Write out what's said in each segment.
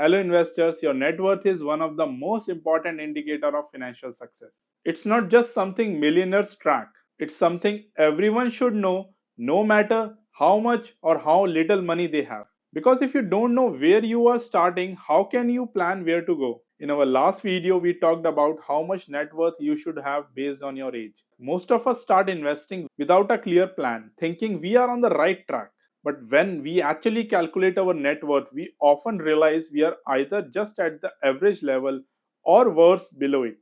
Hello investors, your net worth is one of the most important indicators of financial success. It's not just something millionaires track. It's something everyone should know no matter how much or how little money they have. Because if you don't know where you are starting, how can you plan where to go? In our last video, we talked about how much net worth you should have based on your age. Most of us start investing without a clear plan, thinking we are on the right track. But when we actually calculate our net worth, we often realize we are either just at the average level or worse below it.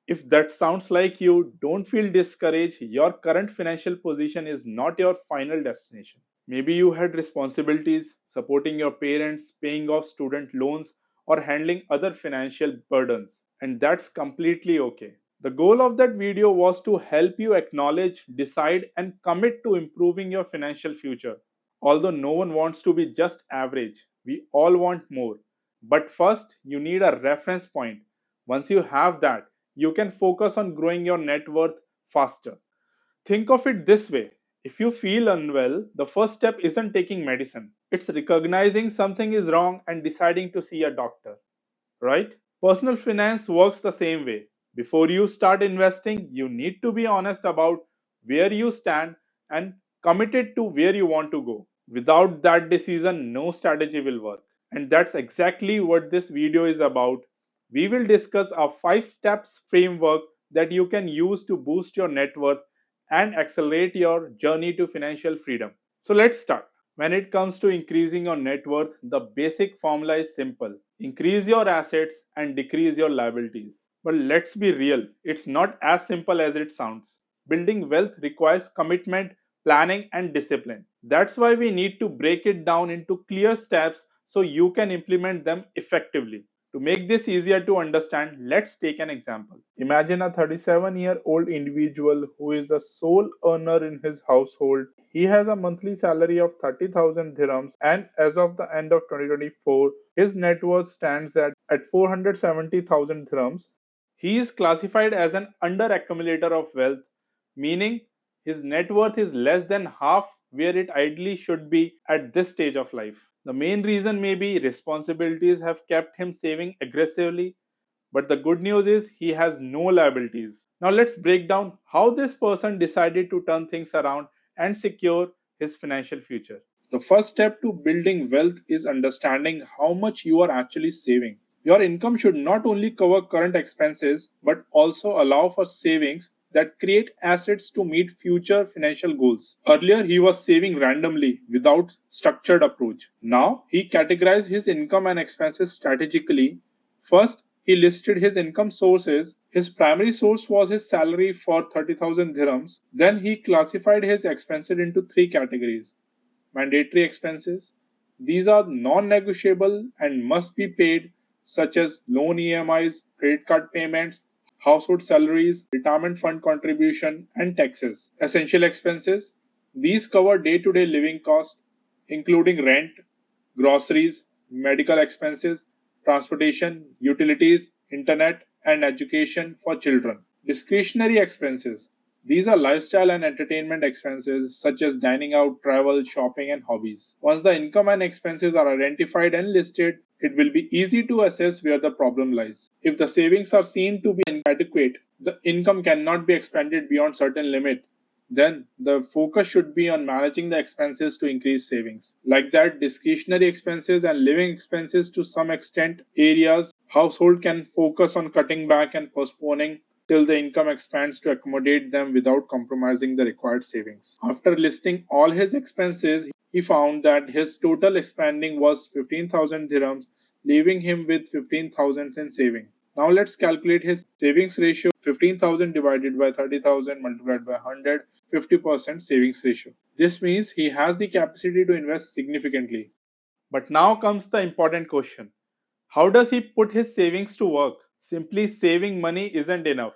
If that sounds like you, don't feel discouraged. Your current financial position is not your final destination. Maybe you had responsibilities, supporting your parents, paying off student loans, or handling other financial burdens, and that's completely okay. The goal of that video was to help you acknowledge, decide, and commit to improving your financial future. Although no one wants to be just average, we all want more. But first, you need a reference point. Once you have that, you can focus on growing your net worth faster. Think of it this way: if you feel unwell, the first step isn't taking medicine, it's recognizing something is wrong and deciding to see a doctor, right? Personal finance works the same way. Before you start investing, you need to be honest about where you stand and committed to where you want to go. Without that decision, no strategy will work. And that's exactly what this video is about. We will discuss a 5 steps framework that you can use to boost your net worth and accelerate your journey to financial freedom. So let's start. When it comes to increasing your net worth, the basic formula is simple: increase your assets and decrease your liabilities. But let's be real, it's not as simple as it sounds. Building wealth requires commitment, planning, and discipline. That's why we need to break it down into clear steps so you can implement them effectively. To make this easier to understand, let's take an example. Imagine a 37-year-old individual who is the sole earner in his household. He has a monthly salary of 30,000 dirhams, and as of the end of 2024, his net worth stands at 470,000 dirhams. He is classified as an under accumulator of wealth, meaning his net worth is less than half where it ideally should be at this stage of life. The main reason may be responsibilities have kept him saving aggressively, but the good news is he has no liabilities. Now let's break down how this person decided to turn things around and secure his financial future. The first step to building wealth is understanding how much you are actually saving. Your income should not only cover current expenses but also allow for savings that create assets to meet future financial goals. Earlier, he was saving randomly without structured approach. Now, he categorized his income and expenses strategically. First, he listed his income sources. His primary source was his salary for 30,000 dirhams. Then he classified his expenses into three categories: mandatory expenses. These are non negotiable and must be paid, such as loan EMIs, credit card payments, household salaries, retirement fund contribution, and taxes. Essential expenses. These cover day to day living costs, including rent, groceries, medical expenses, transportation, utilities, internet, and education for children. Discretionary expenses. These are lifestyle and entertainment expenses such as dining out, travel, shopping, and hobbies. Once the income and expenses are identified and listed, it will be easy to assess where the problem lies. If the savings are seen to be inadequate, the income cannot be expanded beyond certain limit, then the focus should be on managing the expenses to increase savings. Like that, discretionary expenses and living expenses to some extent areas household can focus on cutting back and postponing till the income expands to accommodate them without compromising the required savings. After listing all his expenses, he found that his total spending was 15,000 dirhams, leaving him with 15,000 in saving. Now let's calculate his savings ratio. 15,000 divided by 30,000 multiplied by 100, 50% savings ratio. This means he has the capacity to invest significantly. But now comes the important question: how does he put his savings to work? Simply saving money isn't enough.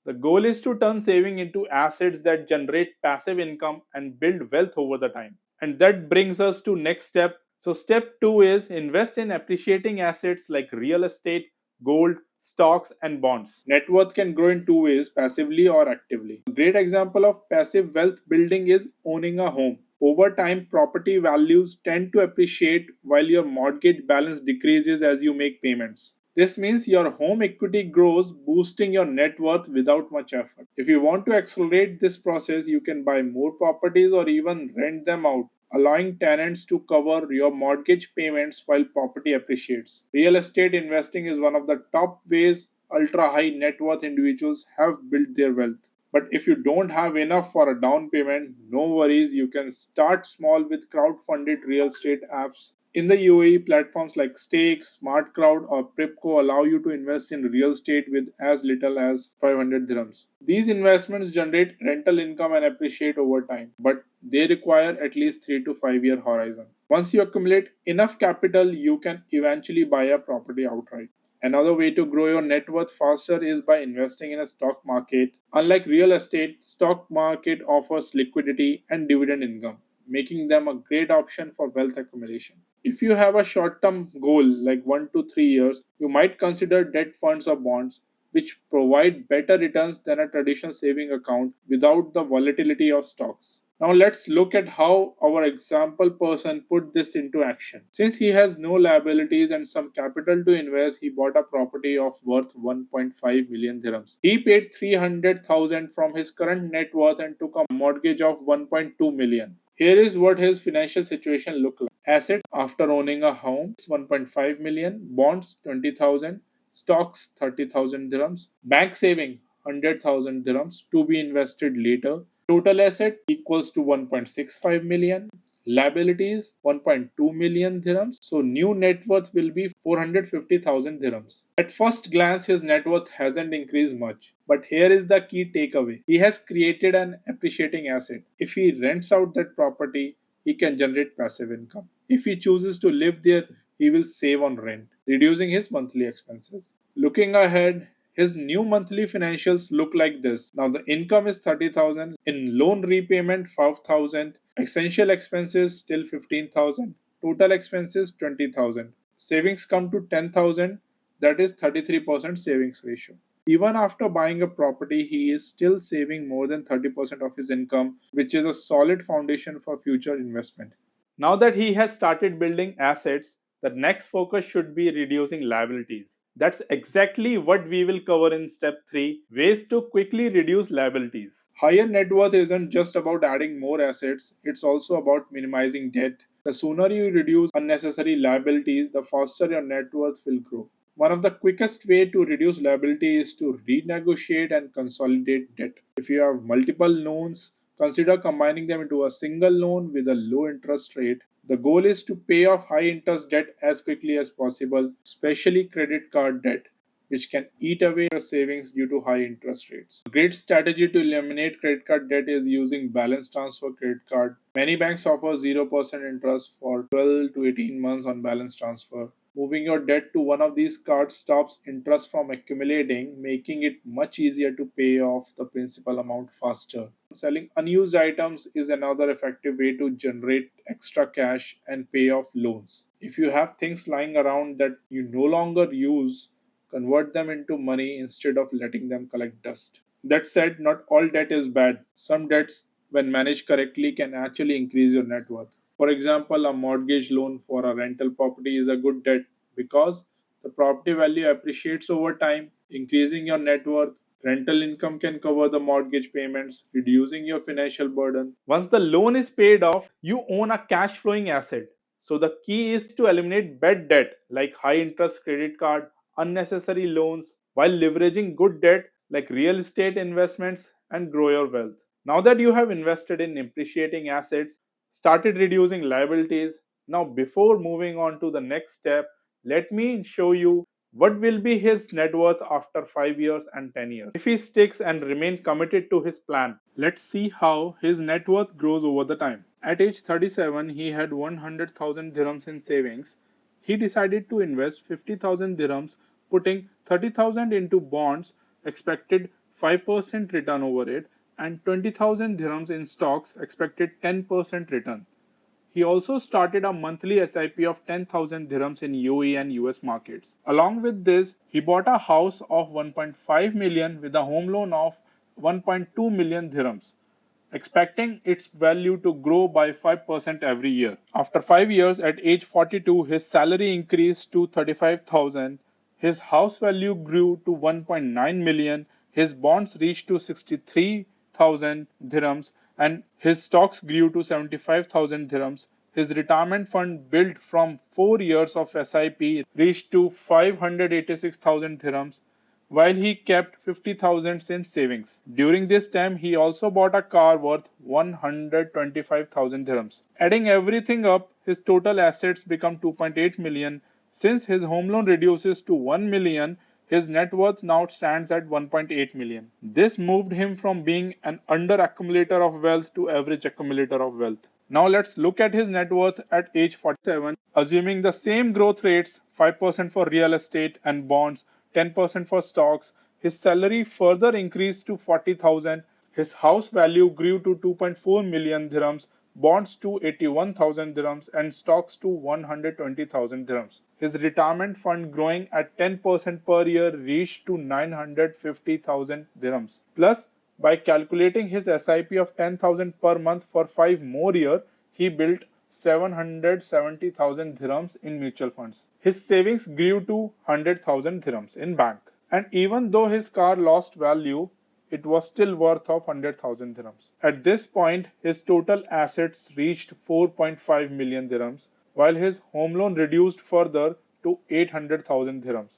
The goal is to turn saving into assets that generate passive income and build wealth over the time. And that brings us to next step. So step 2 is invest in appreciating assets like real estate, gold, stocks, and bonds. Net worth can grow in 2 ways: passively or actively. A great example of passive wealth building is owning a home. Over time, property values tend to appreciate while your mortgage balance decreases as you make payments. This means your home equity grows, boosting your net worth without much effort. If you want to accelerate this process, you can buy more properties or even rent them out, allowing tenants to cover your mortgage payments while property appreciates. Real estate investing is one of the top ways ultra high net worth individuals have built their wealth. But if you don't have enough for a down payment, no worries, you can start small with crowd-funded real estate apps. In the UAE, platforms like Stake, Smart Crowd, or Pripco allow you to invest in real estate with as little as 500 dirhams. These investments generate rental income and appreciate over time, but they require at least 3 to 5 year horizon. Once you accumulate enough capital, you can eventually buy a property outright. Another way to grow your net worth faster is by investing in a stock market. Unlike real estate, stock market offers liquidity and dividend income, making them a great option for wealth accumulation. If you have a short-term goal like 1 to 3 years, you might consider debt funds or bonds which provide better returns than a traditional saving account without the volatility of stocks. Now let's look at how our example person put this into action. Since he has no liabilities and some capital to invest, he bought a property of worth 1.5 million dirhams. He paid 300,000 from his current net worth and took a mortgage of 1.2 million. Here is what his financial situation looked like. Assets after owning a home 1.5 million, bonds 20,000, stocks 30,000 dirhams, bank saving 100,000 dirhams to be invested later. Total asset equals to 1.65 million. Liabilities 1.2 million dirhams. So new net worth will be 450,000 dirhams. At first glance, his net worth hasn't increased much. But here is the key takeaway. He has created an appreciating asset. If he rents out that property, he can generate passive income. If he chooses to live there, he will save on rent, reducing his monthly expenses. Looking ahead, his new monthly financials look like this. Now the income is 30,000, in loan repayment 5,000, essential expenses still 15,000, total expenses 20,000. Savings come to 10,000, that is 33% savings ratio. Even after buying a property, he is still saving more than 30% of his income, which is a solid foundation for future investment. Now that he has started building assets, the next focus should be reducing liabilities. That's exactly what we will cover in step 3, ways to quickly reduce liabilities. Higher net worth isn't just about adding more assets, it's also about minimizing debt. The sooner you reduce unnecessary liabilities, the faster your net worth will grow. One of the quickest way to reduce liability is to renegotiate and consolidate debt. If you have multiple loans, consider combining them into a single loan with a low interest rate. The goal is to pay off high interest debt as quickly as possible, especially credit card debt, which can eat away your savings due to high interest rates. A great strategy to eliminate credit card debt is using balance transfer credit card. Many banks offer 0% interest for 12 to 18 months on balance transfer. Moving your debt to one of these cards stops interest from accumulating, making it much easier to pay off the principal amount faster. Selling unused items is another effective way to generate extra cash and pay off loans. If you have things lying around that you no longer use, convert them into money instead of letting them collect dust. That said, not all debt is bad. Some debts, when managed correctly, can actually increase your net worth. For example, a mortgage loan for a rental property is a good debt because the property value appreciates over time, increasing your net worth. Rental income can cover the mortgage payments, reducing your financial burden. Once the loan is paid off, you own a cash flowing asset. So the key is to eliminate bad debt like high interest credit card, unnecessary loans, while leveraging good debt like real estate investments and grow your wealth. Now that you have invested in appreciating assets, started reducing liabilities, now before moving on to the next step, let me show you what will be his net worth after 5 years and 10 years. If he sticks and remains committed to his plan, let's see how his net worth grows over the time. At age 37, he had 100,000 dirhams in savings. He decided to invest 50,000 dirhams, putting 30,000 into bonds, expected 5% return over it, and 20,000 dirhams in stocks, expected 10% return. He also started a monthly SIP of 10,000 dirhams in UAE and US markets. Along with this, he bought a house of 1.5 million with a home loan of 1.2 million dirhams. expecting its value to grow by 5% every year. After 5 years, at age 42, his salary increased to 35,000, his house value grew to 1.9 million, his bonds reached to 63,000 dirhams, and his stocks grew to 75,000 dirhams. His retirement fund built from 4 years of SIP reached to 586,000 dirhams, while he kept 50,000 in savings. During this time, he also bought a car worth 125,000 dirhams. Adding everything up, his total assets become 2.8 million. Since his home loan reduces to 1 million, his net worth now stands at 1.8 million. This moved him from being an under accumulator of wealth to average accumulator of wealth. Now let's look at his net worth at age 47, assuming the same growth rates, 5% for real estate and bonds, 10% for stocks. His salary further increased to 40,000. His house value grew to 2.4 million dirhams, bonds to 81,000 dirhams, and stocks to 120,000 dirhams. His retirement fund, growing at 10% per year, reached to 950,000 dirhams. Plus, by calculating his SIP of 10,000 per month for 5 more years, he built 770,000 dirhams in mutual funds. His savings grew to 100,000 dirhams in bank. And even though his car lost value, it was still worth of 100,000 dirhams. At this point, his total assets reached 4.5 million dirhams, while his home loan reduced further to 800,000 dirhams,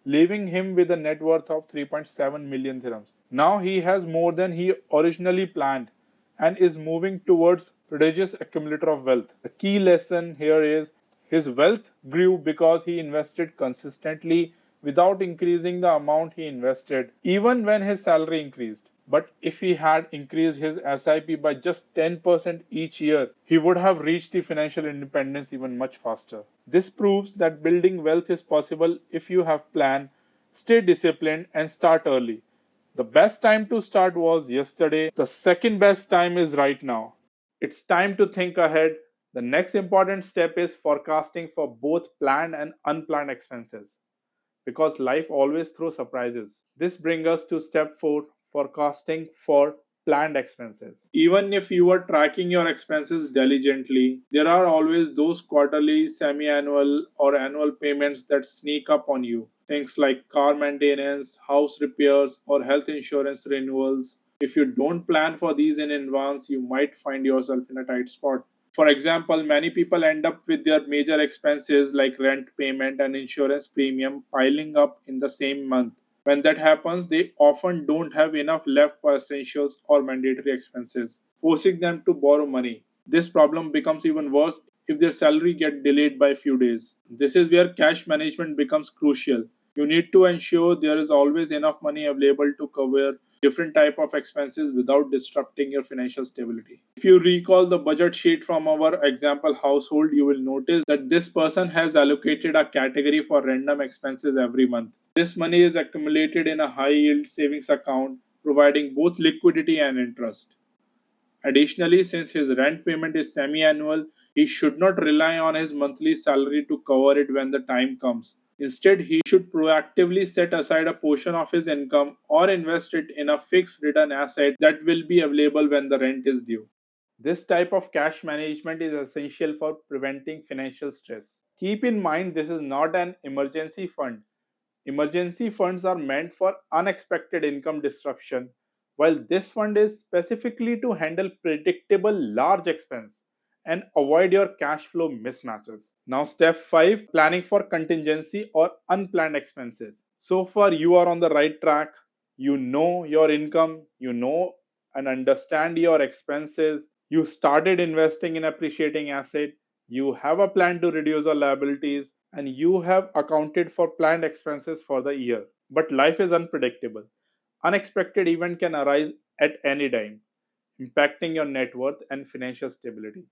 leaving him with a net worth of 3.7 million dirhams. Now he has more than he originally planned and is moving towards prodigious accumulator of wealth. The key lesson here is his wealth grew because he invested consistently without increasing the amount he invested, even when his salary increased. But if he had increased his SIP by just 10% each year, he would have reached the financial independence even much faster. This proves that building wealth is possible if you have plan, stay disciplined, and start early. The best time to start was yesterday. The second best time is right now. It's time to think ahead. The next important step is forecasting for both planned and unplanned expenses, because life always throws surprises. This brings us to step 4, forecasting for planned expenses. Even if you are tracking your expenses diligently, there are always those quarterly, semi annual, or annual payments that sneak up on you. Things like car maintenance, house repairs, or health insurance renewals. If you don't plan for these in advance, you might find yourself in a tight spot. For example, many people end up with their major expenses like rent payment and insurance premium piling up in the same month. When that happens, they often don't have enough left for essentials or mandatory expenses, forcing them to borrow money. This problem becomes even worse if their salary gets delayed by a few days. This is where cash management becomes crucial. You need to ensure there is always enough money available to cover different type of expenses without disrupting your financial stability. If you recall the budget sheet from our example household, you will notice that this person has allocated a category for random expenses every month. This money is accumulated in a high yield savings account, providing both liquidity and interest. Additionally, since his rent payment is semi annual, he should not rely on his monthly salary to cover it when the time comes. Instead, he should proactively set aside a portion of his income or invest it in a fixed return asset that will be available when the rent is due. This type of cash management is essential for preventing financial stress. Keep in mind, this is not an emergency fund. Emergency funds are meant for unexpected income disruption, while this fund is specifically to handle predictable large expense and avoid your cash flow mismatches. Now, step 5, planning for contingency or unplanned expenses. So far, you are on the right track. You know your income, you know and understand your expenses. You started investing in appreciating asset. You have a plan to reduce your liabilities, and you have accounted for planned expenses for the year. But life is unpredictable. Unexpected event can arise at any time, impacting your net worth and financial stability.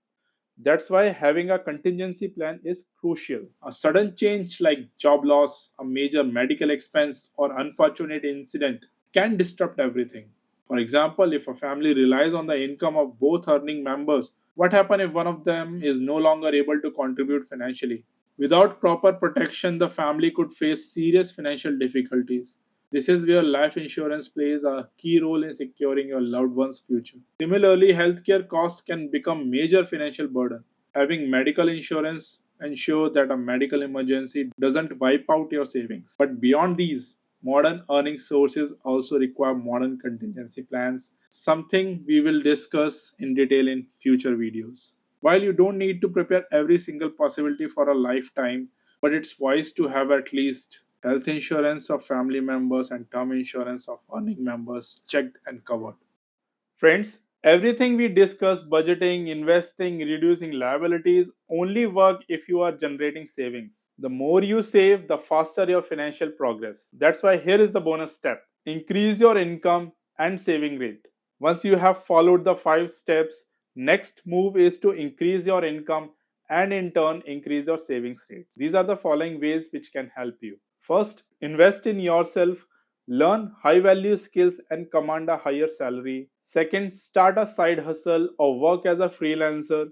That's why having a contingency plan is crucial. A sudden change like job loss, a major medical expense, or unfortunate incident can disrupt everything. For example, if a family relies on the income of both earning members, what happens if one of them is no longer able to contribute financially? Without proper protection, the family could face serious financial difficulties. This is where life insurance plays a key role in securing your loved one's future. Similarly, healthcare costs can become major financial burden. Having medical insurance ensure that a medical emergency doesn't wipe out your savings. But beyond these, modern earning sources also require modern contingency plans, something we will discuss in detail in future videos. While you don't need to prepare every single possibility for a lifetime, but it's wise to have at least health insurance of family members and term insurance of earning members checked and covered. Friends, everything we discuss budgeting, investing, reducing liabilities only work if you are generating savings. The more you save, the faster your financial progress. That's why here is the bonus step. Increase your income and saving rate. Once you have followed the 5 steps, next move is to increase your income and in turn increase your savings rate. These are the following ways which can help you. First, invest in yourself. Learn high value skills and command a higher salary. Second, start a side hustle or work as a freelancer.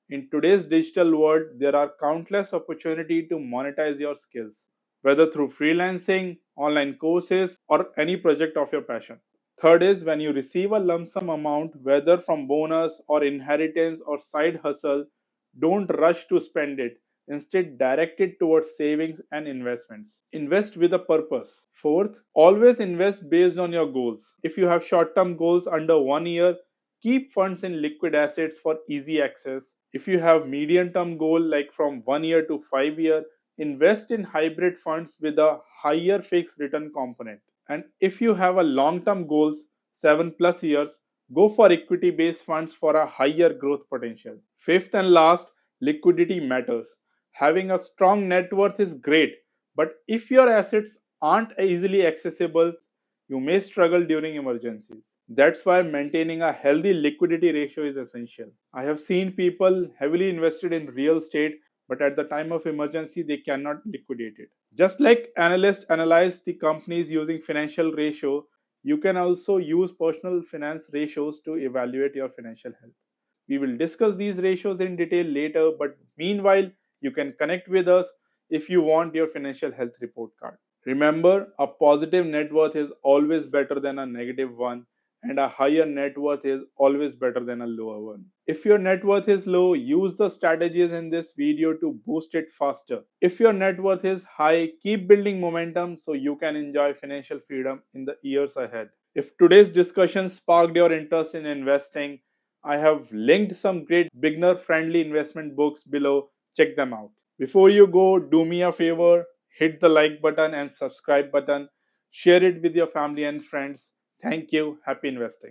In today's digital world, there are countless opportunities to monetize your skills, whether through freelancing, online courses, or any project of your passion. Third is when you receive a lump sum amount, whether from bonus or inheritance or side hustle, don't rush to spend it. Instead, direct it towards savings and investments. Invest with a purpose. Fourth, always invest based on your goals. If you have short term goals under 1 year, keep funds in liquid assets for easy access. If you have medium term goal like from 1 year to 5 year, invest in hybrid funds with a higher fixed return component. And if you have a long term goals, 7 plus years, go for equity based funds for a higher growth potential. Fifth and last, liquidity matters. Having a strong net worth is great, but if your assets aren't easily accessible, you may struggle during emergencies. That's why maintaining a healthy liquidity ratio is essential. I have seen people heavily invested in real estate, but at the time of emergency, they cannot liquidate it. Just like analysts analyze the companies using financial ratio, you can also use personal finance ratios to evaluate your financial health. We will discuss these ratios in detail later, but meanwhile, you can connect with us if you want your financial health report card. Remember, a positive net worth is always better than a negative one, and a higher net worth is always better than a lower one. If your net worth is low, use the strategies in this video to boost it faster. If your net worth is high, keep building momentum so you can enjoy financial freedom in the years ahead. If today's discussion sparked your interest in investing, I have linked some great beginner friendly investment books below. Check them out. Before you go, do me a favor, hit the like button and subscribe button. Share it with your family and friends. Thank you. Happy investing.